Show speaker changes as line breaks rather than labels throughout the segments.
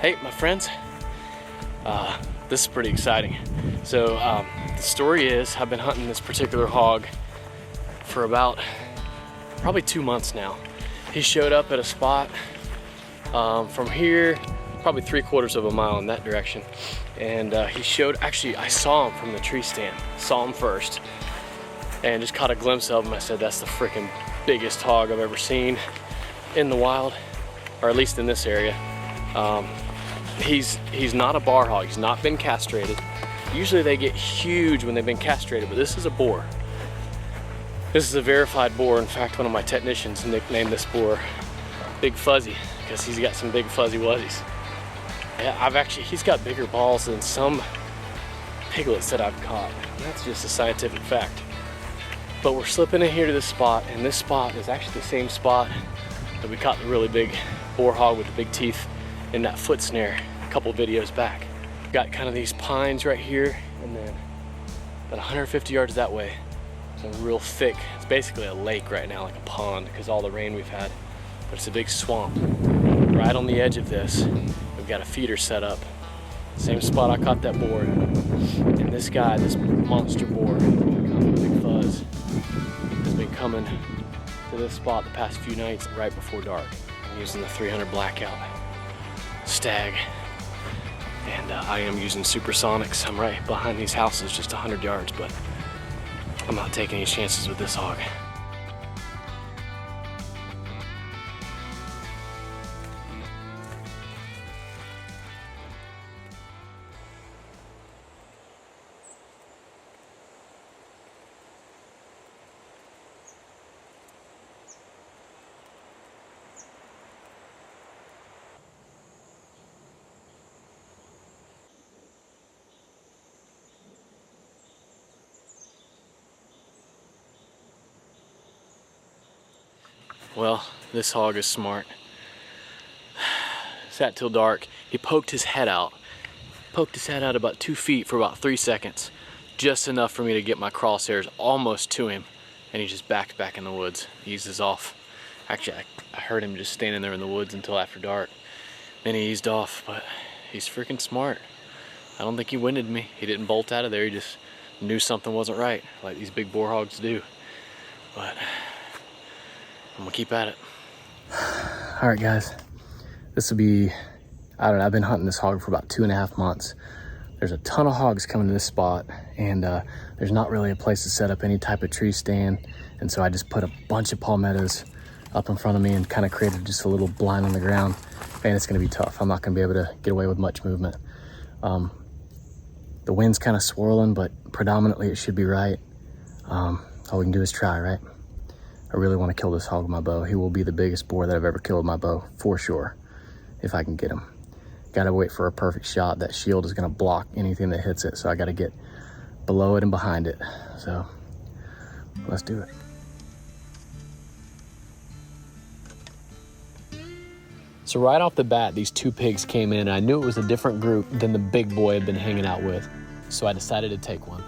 Hey, my friends, this is pretty exciting. So the story is I've been hunting this particular hog for about probably 2 months now. He showed up at a spot from here, probably 3/4 of a mile in that direction. And he showed, actually I saw him from the tree stand, saw him first, and just caught a glimpse of him. I said, that's the freaking biggest hog I've ever seen in the wild, or at least in this area. He's not a bar hog. He's not been castrated. Usually they get huge when they've been castrated, but this is a boar. This is a verified boar. In fact, one of my technicians nicknamed this boar Big Fuzzy because he's got some big fuzzy wuzzies. Yeah, he's got bigger balls than some piglets that I've caught. That's just a scientific fact. But we're slipping in here to this spot, and this spot is actually the same spot that we caught the really big boar hog with the big teeth in that foot snare a couple videos back. Got kind of these pines right here, and then about 150 yards that way, it's a real thick, it's basically a lake right now, like a pond, because all the rain we've had, but it's a big swamp. Right on the edge of this, we've got a feeder set up. Same spot I caught that boar. And this guy, this monster boar, Big Fuzz, has been coming to this spot the past few nights right before dark. I'm using the 300 blackout stag, and I am using supersonics. I'm right behind these houses, just 100 yards, but I'm not taking any chances with this hog. Well, this hog is smart. Sat till dark. He poked his head out. Poked his head out about 2 feet for about 3 seconds. Just enough for me to get my crosshairs almost to him. And he just backed back in the woods. He eases off. Actually, I heard him just standing there in the woods until after dark. Then he eased off, but he's freaking smart. I don't think he winded me. He didn't bolt out of there. He just knew something wasn't right, like these big boar hogs do. But I'm gonna keep at it. All right, guys, this will be, I don't know, I've been hunting this hog for about 2.5 months. There's a ton of hogs coming to this spot, and there's not really a place to set up any type of tree stand. And so I just put a bunch of palmettos up in front of me and kind of created just a little blind on the ground. Man, it's gonna be tough. I'm not gonna be able to get away with much movement. The wind's kind of swirling, but predominantly it should be right. All we can do is try, right? I really want to kill this hog with my bow. He will be the biggest boar that I've ever killed with my bow, for sure, if I can get him. Gotta wait for a perfect shot. That shield is gonna block anything that hits it, so I gotta get below it and behind it. So, let's do it. So right off the bat, these two pigs came in, and I knew it was a different group than the big boy I'd been hanging out with, so I decided to take one.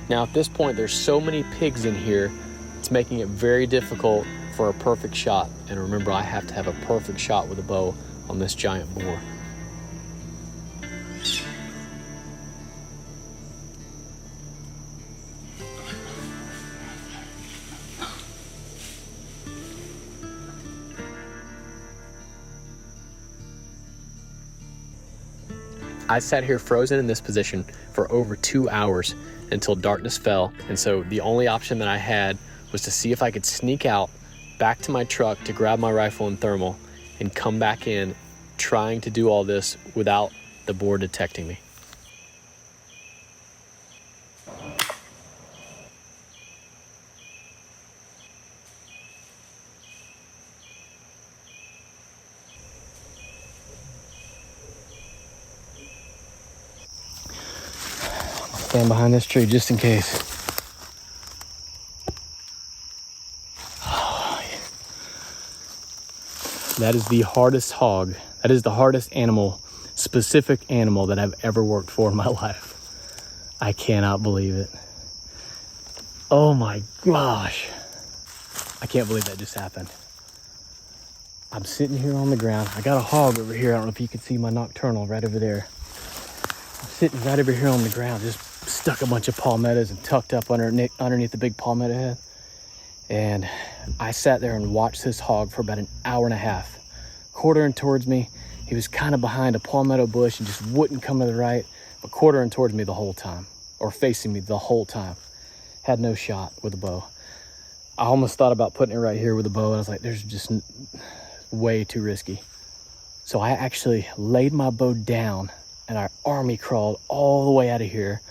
Now at this point, there's so many pigs in here, it's making it very difficult for a perfect shot. And remember, I have to have a perfect shot with a bow on this giant boar. I sat here frozen in this position for over 2 hours until darkness fell, and so the only option that I had was to see if I could sneak out back to my truck to grab my rifle and thermal and come back in, trying to do all this without the boar detecting me. Stand behind this tree just in case. That is the hardest hog. That is the hardest animal, specific animal that I've ever worked for in my life. I cannot believe it. Oh my gosh. I can't believe that just happened. I'm sitting here on the ground. I got a hog over here. I don't know if you can see my nocturnal right over there. I'm sitting right over here on the ground, just stuck a bunch of palmettos and tucked up underneath the big palmetto head. And I sat there and watched this hog for about an hour and a half, quartering towards me. He was kind of behind a palmetto bush and just wouldn't come to the right, but quartering towards me the whole time, or facing me the whole time. Had no shot with a bow. I almost thought about putting it right here with a bow, and I was like, there's just way too risky. So I actually laid my bow down and I army crawled all the way out of here,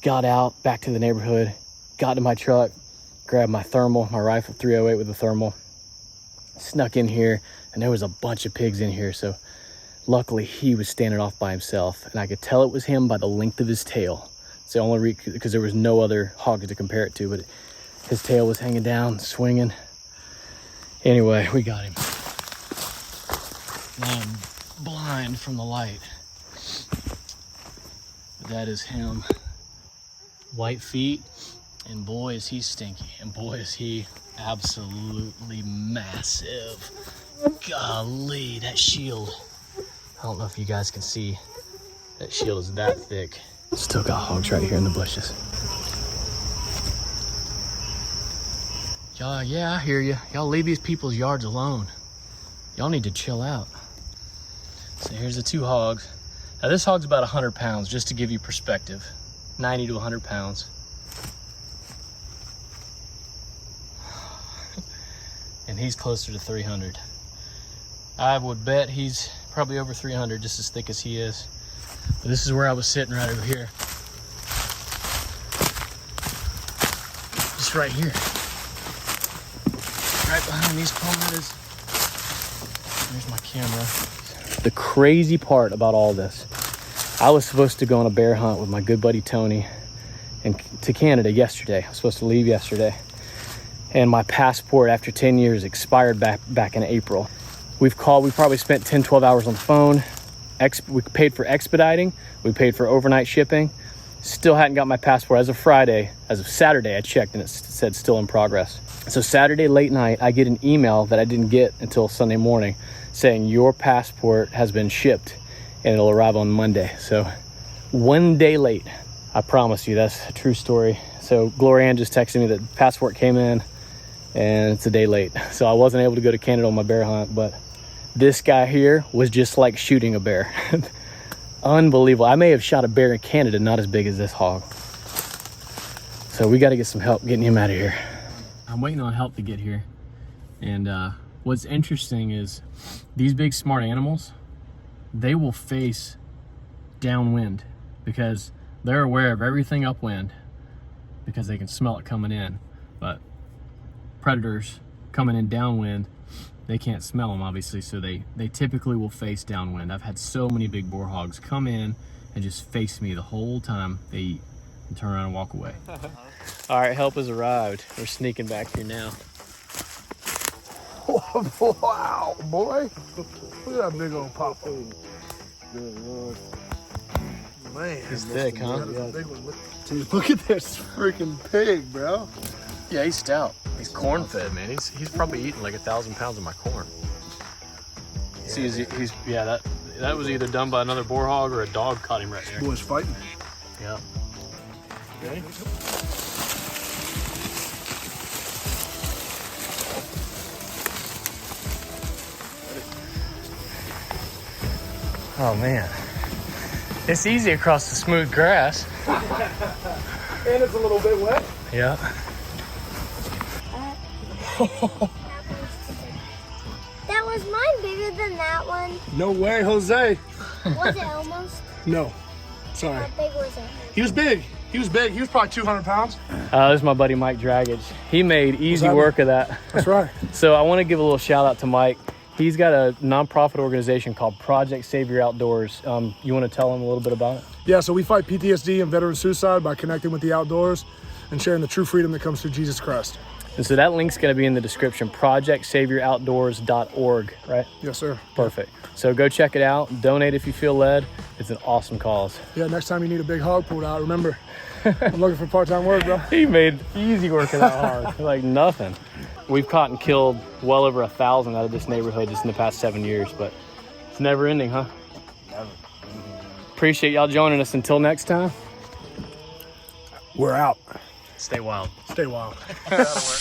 got out back to the neighborhood, got to my truck, grabbed my thermal, my rifle 308 with a thermal, snuck in here, and there was a bunch of pigs in here. So luckily he was standing off by himself, and I could tell it was him by the length of his tail. It's the only reason, because there was no other hog to compare it to, but his tail was hanging down, swinging. Anyway, we got him. Now I'm blind from the light. But that is him. White feet, and boy is he stinky, and boy is he absolutely massive. Golly, that shield. I don't know if you guys can see. That shield is that thick. Still got hogs right here in the bushes. Y'all, yeah, I hear you. Y'all leave these people's yards alone. Y'all need to chill out. So here's the two hogs. Now this hog's about 100 pounds, just to give you perspective. 90 to 100 pounds. And he's closer to 300. I would bet he's probably over 300, just as thick as he is. But this is where I was sitting right over here. Just right here. Right behind these palmettos. There's my camera. The crazy part about all this, I was supposed to go on a bear hunt with my good buddy Tony to Canada yesterday. I was supposed to leave yesterday. And my passport after 10 years expired back in April. We probably spent 10, 12 hours on the phone. We paid for expediting. We paid for overnight shipping. Still hadn't got my passport as of Friday. As of Saturday, I checked and it said still in progress. So Saturday late night, I get an email that I didn't get until Sunday morning saying your passport has been shipped and it'll arrive on Monday. So 1 day late. I promise you, that's a true story. So Glorianne just texted me that the passport came in and it's a day late. So I wasn't able to go to Canada on my bear hunt, but this guy here was just like shooting a bear. Unbelievable. I may have shot a bear in Canada, not as big as this hog. So we got to get some help getting him out of here. I'm waiting on help to get here. And what's interesting is these big smart animals, they will face downwind because they're aware of everything upwind because they can smell it coming in. But predators coming in downwind, they can't smell them obviously, so they typically will face downwind. I've had so many big boar hogs come in and just face me the whole time they eat and turn around and walk away. All right, help has arrived. We're sneaking back here now.
Wow, boy. Look at that big old papa. Man,
he's thick, huh?
Yeah. Dude, look at this freaking pig, bro.
Yeah, he's stout. He's corn fed, man. He's probably eating like 1,000 pounds of my corn. Yeah. See, he's yeah. That was either done by another boar hog or a dog caught him right there.
Boy's fighting.
Yeah. Okay. Oh man, it's easy across the smooth grass.
And it's a little bit wet.
Yeah.
That was mine bigger than that one.
No way, Jose.
Was it almost?
No. Sorry.
How big was it?
He was big. He was big. He was probably 200 pounds.
This is my buddy Mike Dragage. He made easy work of that.
That's right.
So I want to give a little shout out to Mike. He's got a nonprofit organization called Project Save Your Outdoors. You want to tell him a little bit about it?
Yeah, so we fight PTSD and veteran suicide by connecting with the outdoors and sharing the true freedom that comes through Jesus Christ.
And so that link's going to be in the description, projectsaveyouroutdoors.org, right?
Yes, sir.
Perfect. So go check it out. Donate if you feel led. It's an awesome cause.
Yeah, next time you need a big hog pulled out, remember, I'm looking for part-time work, bro.
He made easy work of that hard, like nothing. We've caught and killed well over 1,000 out of this neighborhood just in the past 7 years, but it's never ending, huh?
Never.
Appreciate y'all joining us. Until next time.
We're out.
Stay wild.
Stay wild.
That'll work.